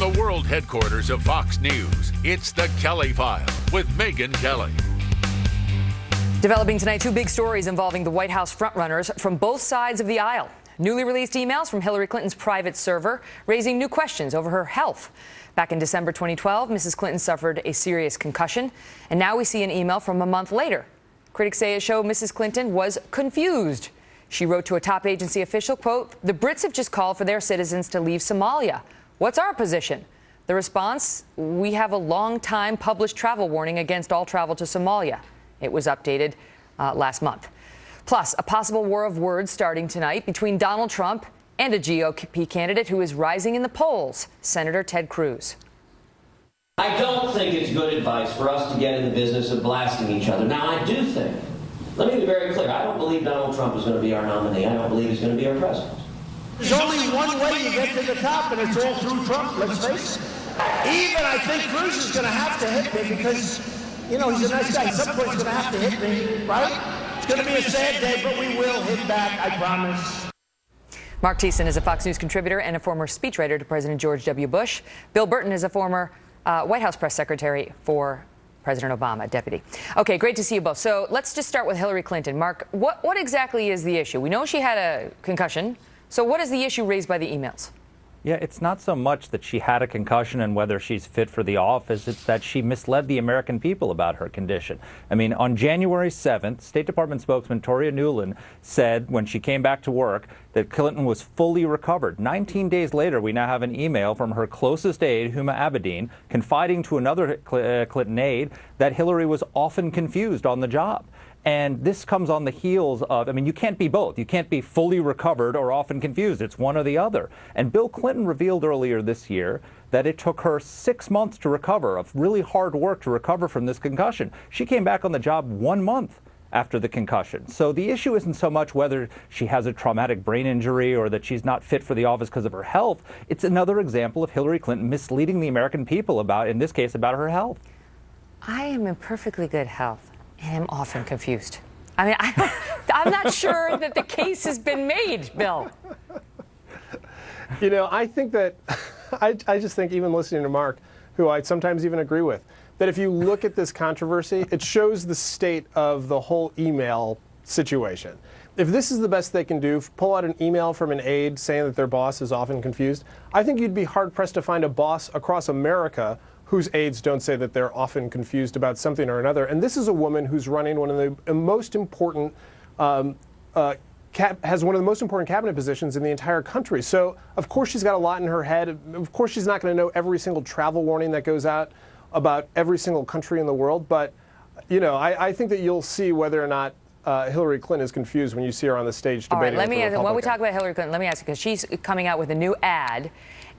the world headquarters of Fox News, it's The Kelly File with Megyn Kelly. Developing tonight, two big stories involving the White House frontrunners from both sides of the aisle. Newly released emails from Hillary Clinton's private server raising new questions over her health. Back in December 2012, Mrs. Clinton suffered a serious concussion, and now we see an email from a month later. Critics say it showed Mrs. Clinton was confused. She wrote to a top agency official, quote, "The Brits have just called for their citizens to leave Somalia. What's our position?" The response, "We have a long-time published travel warning against all travel to Somalia." It was updated last month. Plus, a possible war of words starting tonight between Donald Trump and a GOP candidate who is rising in the polls, Senator Ted Cruz. I don't think it's good advice for us to get in the business of blasting each other. Now, I do think, let me be very clear, I don't believe Donald Trump is going to be our nominee. I don't believe he's going to be our president. There's only one way you get to the top, and it's all through Trump, let's face it. Even I think Cruz is going to have to hit me because, you know, he's a nice guy. At some point he's going to have to hit me, right? It's going to be a sad day, but we will hit back, I promise. Mark Thiessen is a Fox News contributor and a former speechwriter to President George W. Bush. Bill Burton is a former White House press secretary for President Obama, deputy. Okay, great to see you both. So let's just start with Hillary Clinton. Mark, what exactly is the issue? We know she had a concussion. So what is the issue raised by the emails? Yeah, it's not so much that she had a concussion and whether she's fit for the office. It's that she misled the American people about her condition. I mean, on January 7th, State Department spokesman Toria Nuland said when she came back to work that Clinton was fully recovered. 19 days later, we now have an email from her closest aide, Huma Abedin, confiding to another Clinton aide that Hillary was often confused on the job. And this comes on the heels of, I mean, you can't be both. You can't be fully recovered or often confused. It's one or the other. And Bill Clinton revealed earlier this year that it took her 6 months to recover, of really hard work to recover from this concussion. She came back on the job 1 month after the concussion. So the issue isn't so much whether she has a traumatic brain injury or that she's not fit for the office because of her health. It's another example of Hillary Clinton misleading the American people about, in this case, about her health. I am in perfectly good health. I am often confused. I mean, I'm not sure that the case has been made, Bill. You know, I think that, I just think even listening to Mark, who I sometimes even agree with, that if you look at this controversy, it shows the state of the whole email situation. If this is the best they can do, pull out an email from an aide saying that their boss is often confused, I think you'd be hard-pressed to find a boss across America whose aides don't say that they're often confused about something or another. And this is a woman who's running one of the most important, has one of the most important cabinet positions in the entire country. So, of course, she's got a lot in her head. Of course, she's not going to know every single travel warning that goes out about every single country in the world. But, you know, I think that you'll see whether or not Hillary Clinton is confused when you see her on the stage debating. All right, let me ask, when we talk about Hillary Clinton, let me ask you, because she's coming out with a new ad,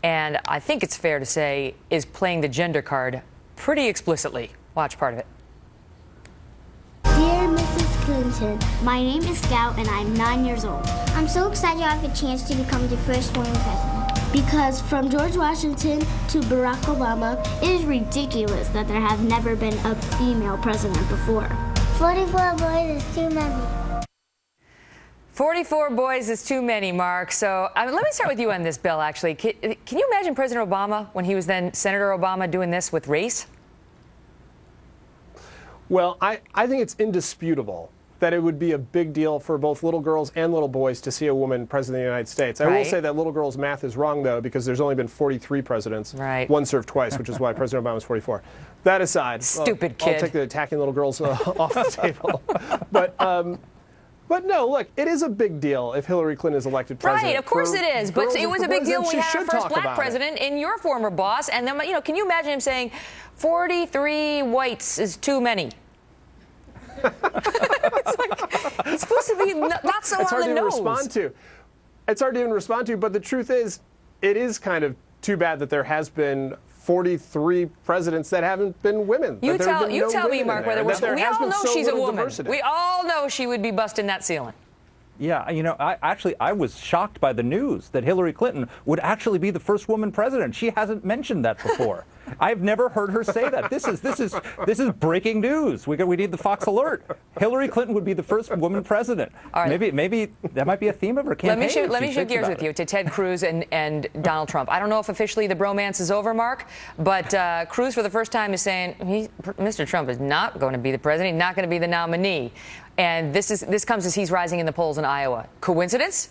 and I think it's fair to say is playing the gender card pretty explicitly. Watch part of it. Dear Mrs. Clinton, my name is Scout and I'm 9 years old. I'm so excited I have a chance to become the first woman president. Because from George Washington to Barack Obama, it is ridiculous that there have never been a female president before. 44 boys is too many. 44 boys is too many, Mark. So let me start with you on this, Bill, actually. Can you imagine President Obama, when he was then Senator Obama, doing this with race? Well, I think it's indisputable that it would be a big deal for both little girls and little boys to see a woman president of the United States. I will say that little girls' math is wrong, though, because there's only been 43 presidents. Right. One served twice, which is why President Obama was 44. That aside, Stupid kid. I'll take the attacking little girls off the table. But no, look, it is a big deal if Hillary Clinton is elected president. Right, of course it is. But it was a big deal when we had our first black president in your former boss. And then, you know, can you imagine him saying 43 whites is too many? It's supposed to be not so on the nose. It's hard to even respond to, but the truth is, it is kind of too bad that there has been 43 presidents that haven't been women. You tell me, Mark, whether we all know she's a woman. We all know she would be busting that ceiling. Yeah, you know, I was shocked by the news that Hillary Clinton would actually be the first woman president. She hasn't mentioned that before. I've never heard her say that. This is breaking news. We need the Fox alert. Hillary Clinton would be the first woman president. All right. Maybe that might be a theme of her campaign. Let me shift gears with you to Ted Cruz and Donald Trump. I don't know if officially the bromance is over, Mark, but Cruz for the first time is saying Mr. Trump is not going to be the president. He's not going to be the nominee. And this comes as he's rising in the polls in Iowa. Coincidence?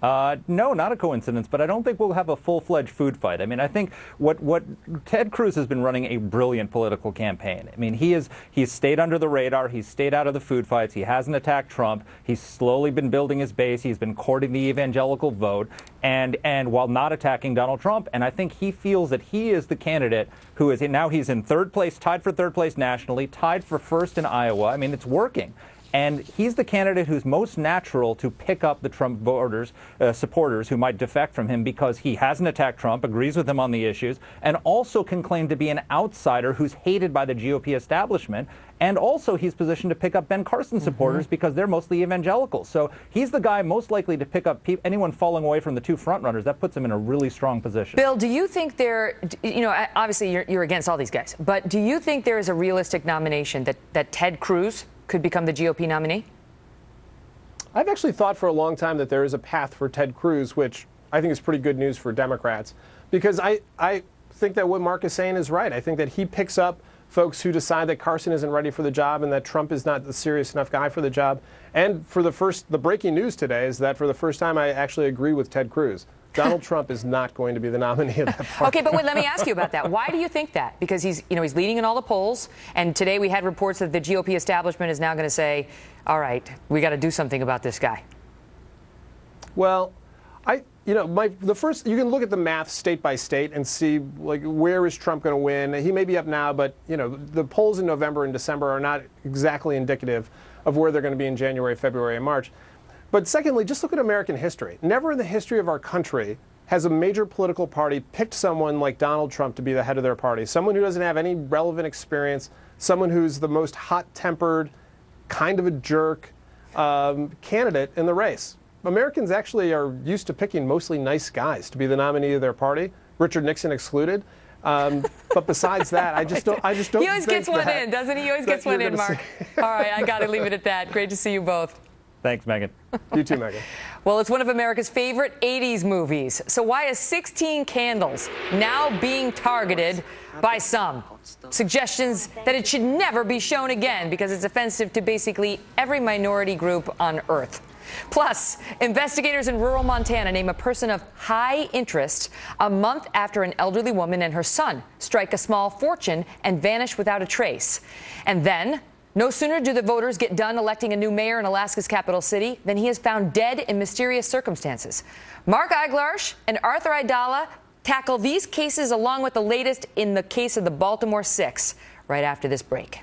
No, not a coincidence, but I don't think we'll have a full-fledged food fight. I mean, I think what Ted Cruz has been running a brilliant political campaign. I mean, he's stayed under the radar. He's stayed out of the food fights. He hasn't attacked Trump. He's slowly been building his base. He's been courting the evangelical vote, and while not attacking Donald Trump. And I think he feels that he is the candidate who is now he's in third place, tied for third place nationally, tied for first in Iowa. I mean, it's working. And he's the candidate who's most natural to pick up the Trump voters, supporters who might defect from him because he hasn't attacked Trump, agrees with him on the issues, and also can claim to be an outsider who's hated by the GOP establishment. And also he's positioned to pick up Ben Carson supporters because they're mostly evangelicals. So he's the guy most likely to pick up anyone falling away from the two frontrunners. That puts him in a really strong position. Bill, do you think obviously you're against all these guys, but do you think there is a realistic nomination that Ted Cruz could become the GOP nominee? I've actually thought for a long time that there is a path for Ted Cruz, which I think is pretty good news for Democrats, because I think that what Mark is saying is right. I think that he picks up folks who decide that Carson isn't ready for the job and that Trump is not the serious enough guy for the job. And for the breaking news today is that for the first time I actually agree with Ted Cruz. Donald Trump is not going to be the nominee of that party. Okay, but wait, let me ask you about that. Why do you think that? Because he's leading in all the polls, and today we had reports that the GOP establishment is now going to say, all right, we got to do something about this guy. Well, you can look at the math state by state and see where is Trump going to win. He may be up now, but the polls in November and December are not exactly indicative of where they're going to be in January, February, and March. But secondly, just look at American history. Never in the history of our country has a major political party picked someone like Donald Trump to be the head of their party, someone who doesn't have any relevant experience, someone who's the most hot-tempered, kind of a jerk candidate in the race. Americans actually are used to picking mostly nice guys to be the nominee of their party, Richard Nixon excluded. But besides that, I just don't. He always gets one in, doesn't he? He always gets one in, Mark. All right, I got to leave it at that. Great to see you both. Thanks, Megan. You too, Megan. Well, it's one of America's favorite 80s movies. So why is 16 Candles now being targeted by some? Suggestions that it should never be shown again because it's offensive to basically every minority group on Earth. Plus, investigators in rural Montana name a person of high interest a month after an elderly woman and her son strike a small fortune and vanish without a trace. And then, no sooner do the voters get done electing a new mayor in Alaska's capital city than he is found dead in mysterious circumstances. Mark Eiglarsh and Arthur Aidala tackle these cases along with the latest in the case of the Baltimore Six right after this break.